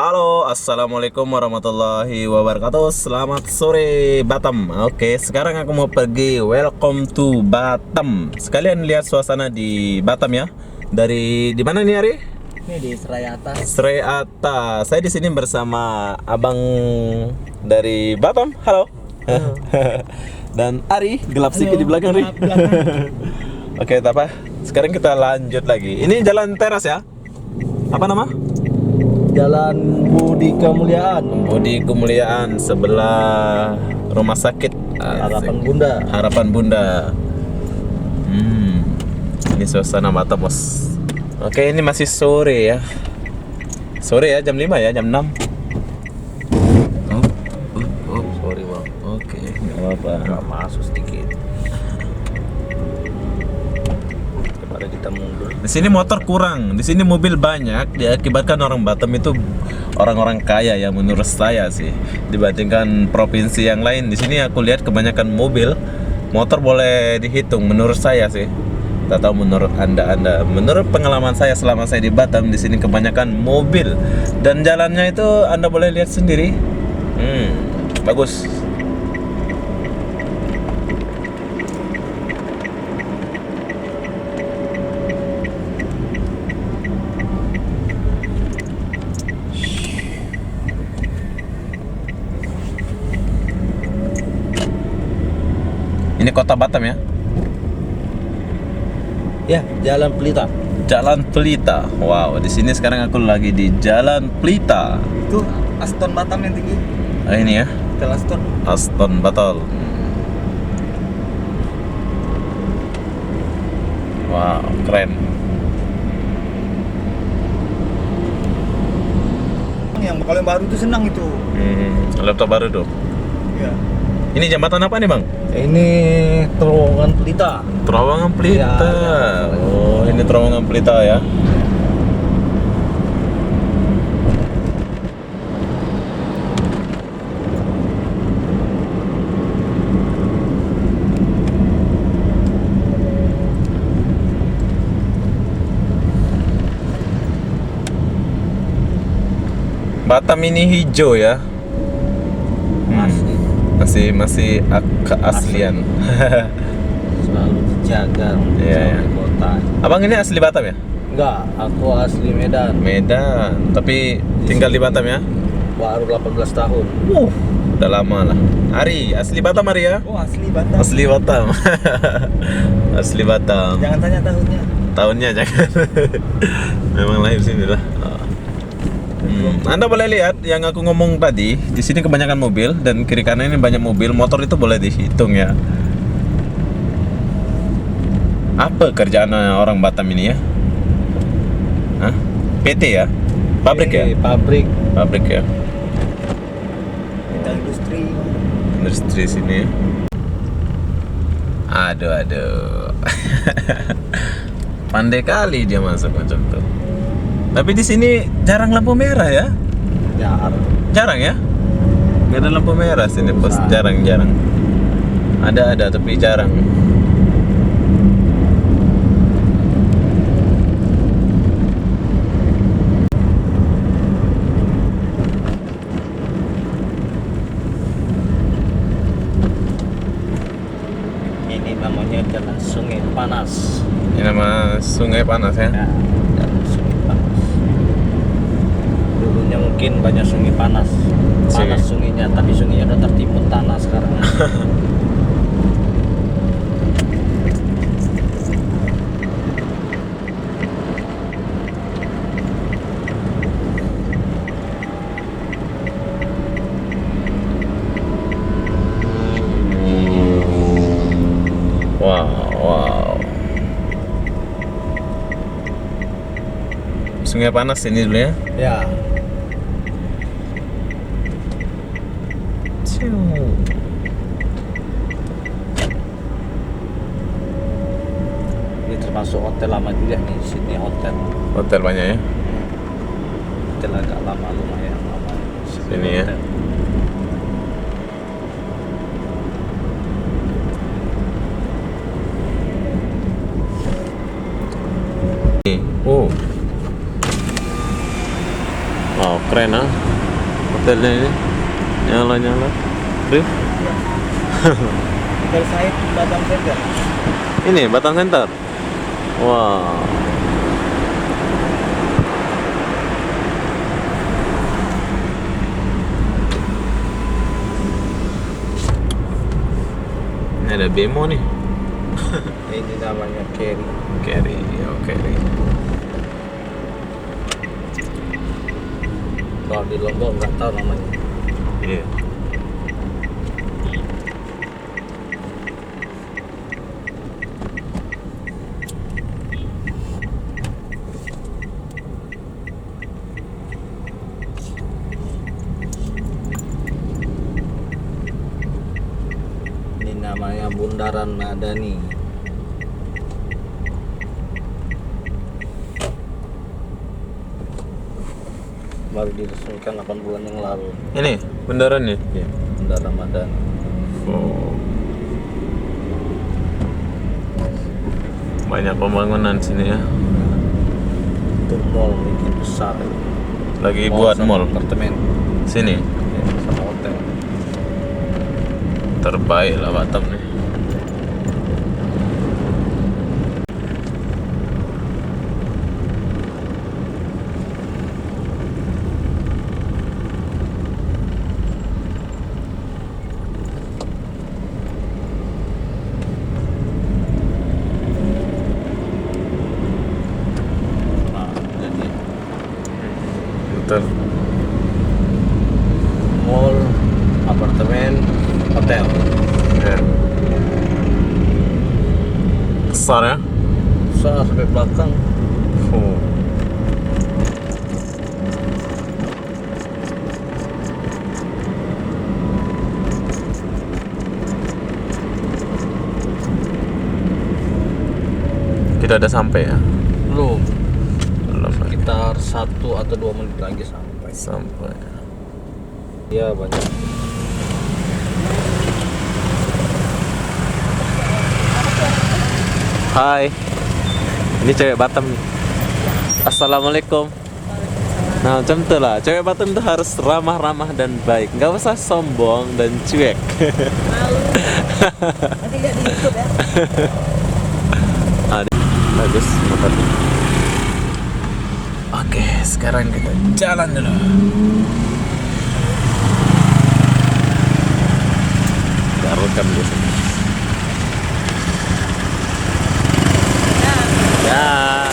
Halo, assalamualaikum warahmatullahi wabarakatuh. Selamat sore Batam. Oke, sekarang aku mau pergi. Welcome to Batam. Sekalian lihat suasana di Batam ya. Di mana nih Ari? Ini di Serai Atas. Serai Atas. Saya di sini bersama abang dari Batam. Halo. Dan Ari, gelap sedikit di belakang Ari. Oke, tak apa. Sekarang kita lanjut lagi. Ini jalan teras ya. Apa nama? Jalan Budi Kemuliaan. Budi Kemuliaan sebelah rumah sakit Harapan Bunda. Harapan Bunda. Ini suasana Batam, Bos. Oke, ini masih sore ya. Sore ya, jam 5 ya, jam 6. Sorry bang. Oke, enggak apa-apa. Nggak masuk sedikit. Daripada kita mundur. Di sini motor kurang, di sini mobil banyak. Diakibatkan orang Batam itu orang-orang kaya ya menurut saya sih. Dibandingkan provinsi yang lain, di sini aku lihat kebanyakan mobil. Motor boleh dihitung menurut saya sih. Tak tahu menurut Anda. Menurut pengalaman saya selama saya di Batam, di sini kebanyakan mobil dan jalannya itu Anda boleh lihat sendiri. Bagus. Ini kota Batam ya. Ya, Jalan Pelita. Jalan Pelita. Wow, di sini sekarang aku lagi di Jalan Pelita. Tuh, Aston Batam yang tinggi. Ini ya, Hotel Aston. Aston Batal. Wow, keren. Yang kalau yang baru itu senang itu. Laptop baru tuh. Ya. Ini jembatan apa nih bang? Ini Terowongan Pelita. Terowongan Pelita. Ya. Oh, ini Terowongan Pelita ya. Batam ini hijau ya. Masih keaslian. Selalu dijaga Iya, iya. kota. Abang ini asli Batam ya? Enggak, aku asli Medan. Medan, tapi tinggal di Batam ya? Baru 18 tahun. Udah lama lah. Ari, asli Batam Ari ya? Oh, asli Batam. Asli Batam. Asli Batam. Jangan tanya tahunnya. Tahunnya jangan. Memang lahir sini lah. Anda boleh lihat yang aku ngomong tadi, di sini kebanyakan mobil dan kiri kanan ini banyak mobil, motor itu boleh dihitung ya. Apa kerjaan orang Batam ini ya? Hah? PT ya? Pabrik ya? Pabrik ya. Kita Industri sini ya. Aduh. Pandai kali dia masuk macam tuh. Tapi di sini jarang lampu merah ya? Jarang ya? Gak ada lampu merah sini, bos. Jarang. Ada tapi jarang. Ini namanya Jalan Sungai Panas. Ini nama Sungai Panas ya? Ya, Jalan Sungai Panas. Dulunya mungkin banyak sungai panas. Panas sungainya, tapi sungainya udah tertimbun tanah sekarang. Wow. Sungai Panas ini dulu ya? Ya, ini termasuk hotel lama juga nih, Sydney Hotel. Hotel banyak ya? Hotel agak lama, lumayan lama. Sini ya. Hotel. Oh. Wow, Keren ah hotelnya ini. Nyala-nyala. Rif. Hotel Said Batam Center. Ini Batam Center. Wah. Ini ada bemo nih. Ini namanya Kerry. Carry, oh carry. Kalau di Lombok nggak tahu namanya. Iya. Ini namanya Bundaran Madani. Baru diresmikan 8 bulan yang lalu. Ini bundarannya. Ya, Bundaran Madani. Oh. Banyak pembangunan sini ya. Itu mall bikin besar. Lagi buat sama mall. apartemen. Sini. Ya, sama hotel. Terbaik lah Batam nih. Nah, jadi Betul. mall, apartemen, hotel. Ya. Besar ya. Besar sampai belakang. Oh. Kita udah sampai ya. Belum. Belum ya. Sekitar 1 atau 2 menit lagi sampai. Sampai. Ya banyak. Hai. Ini cewek Batam nih. Assalamualaikum. Nah, macam tu lah. Cewek Batam tuh harus ramah-ramah dan baik. Nggak usah sombong dan cuek. Nanti lihat di YouTube ya. Bagus motornya. Oke, sekarang kita jalan dulu. Kita rekam di sini. Ya.